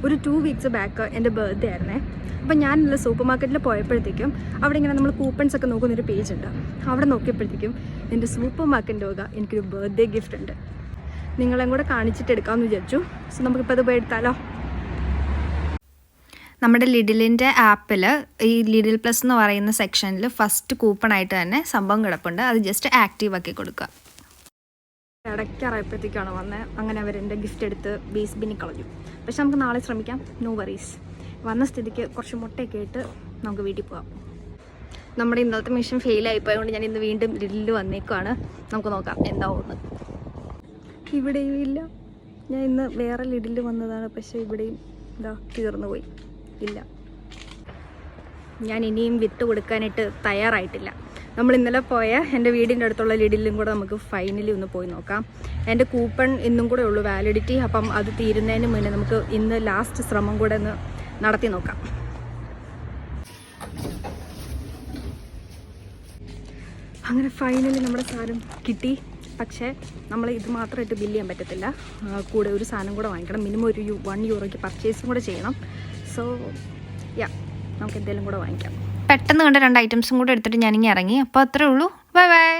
ഒരു 2 weeks back എൻ്റെ birthday ആയിരുന്നേ. അപ്പോൾ ഞാനില്ല സൂപ്പർ മാർക്കറ്റിൽ പോയപ്പോഴത്തേക്കും അവിടെ ഇങ്ങനെ നമ്മൾ കൂപ്പൺസ് ഒക്കെ നോക്കുന്നൊരു പേജ് ഉണ്ട്. അവിടെ നോക്കിയപ്പോഴത്തേക്കും എൻ്റെ സൂപ്പർ മാർക്കറ്റിൻ്റെ വക എനിക്കൊരു ബർത്ത്ഡേ ഗിഫ്റ്റ് ഉണ്ട്. നിങ്ങളെയും കൂടെ കാണിച്ചിട്ട് എടുക്കാമെന്ന് വിചാരിച്ചു. സോ നമുക്കിപ്പോൾ അത് പോയി എടുത്താലോ? നമ്മുടെ ലിഡിലിൻ്റെ ആപ്പിൽ ഈ ലിഡിൽ പ്ലസ് എന്ന് പറയുന്ന സെക്ഷനിൽ ഫസ്റ്റ് കൂപ്പണായിട്ട് തന്നെ സംഭവം കിടപ്പുണ്ട്. അത് ജസ്റ്റ് ആക്റ്റീവ് ആക്കി കൊടുക്കുക. ഇടയ്ക്കാറായപ്പോഴത്തേക്കാണ് വന്നത്. അങ്ങനെ അവരെൻ്റെ ഗിഫ്റ്റ് എടുത്ത് ബേസ് ബിന്നി കളഞ്ഞു. പക്ഷെ നമുക്ക് നാളെ ശ്രമിക്കാം, നോ വറീസ്. വന്ന സ്ഥിതിക്ക് കുറച്ച് മുട്ടയൊക്കെ ഇട്ട് നമുക്ക് വീട്ടിൽ പോകാം. നമ്മുടെ ഇന്നലത്തെ മിഷൻ ഫെയിലായിപ്പോയതുകൊണ്ട് ഞാൻ ഇന്ന് വീണ്ടും ലിഡിൽ വന്നേക്കുവാണ്. നമുക്ക് നോക്കാം എന്താവുമെന്ന്. ഇവിടെയും ഇല്ല. ഞാൻ ഇന്ന് വേറെ ലിഡിൽ വന്നതാണ്, പക്ഷേ ഇവിടെയും എന്താ തീർന്നു പോയി. ഇല്ല, ഞാൻ ഇനിയും വിട്ട് കൊടുക്കാനായിട്ട് തയ്യാറായിട്ടില്ല. നമ്മൾ ഇന്നലെ പോയ എൻ്റെ വീടിൻ്റെ അടുത്തുള്ള ലിഡിലും കൂടെ നമുക്ക് ഫൈനലി ഒന്ന് പോയി നോക്കാം. എൻ്റെ കൂപ്പൺ ഇന്നും കൂടെ ഉള്ളൂ വാലിഡിറ്റി. അപ്പം അത് തീരുന്നതിന് മുന്നേ നമുക്ക് ഇന്ന് ലാസ്റ്റ് ശ്രമം കൂടെ ഒന്ന് നടത്തി നോക്കാം. അങ്ങനെ ഫൈനലി നമ്മുടെ സാധനം കിട്ടി. പക്ഷേ നമ്മൾ ഇത് മാത്രമായിട്ട് ബില്ല് ചെയ്യാൻ പറ്റത്തില്ല. കൂടെ ഒരു സാധനം കൂടെ വാങ്ങിക്കണം. മിനിമം ഒരു €1 പർച്ചേസും കൂടെ ചെയ്യണം. സോ നമുക്ക് എന്തെങ്കിലും കൂടെ വാങ്ങിക്കാം. പെട്ടെന്ന് കണ്ട 2 ഐറ്റംസും കൂടെ എടുത്തിട്ട് ഞാനിങ്ങനെ ഇറങ്ങി. അപ്പോൾ അത്രേ ഉള്ളൂ. Bye bye.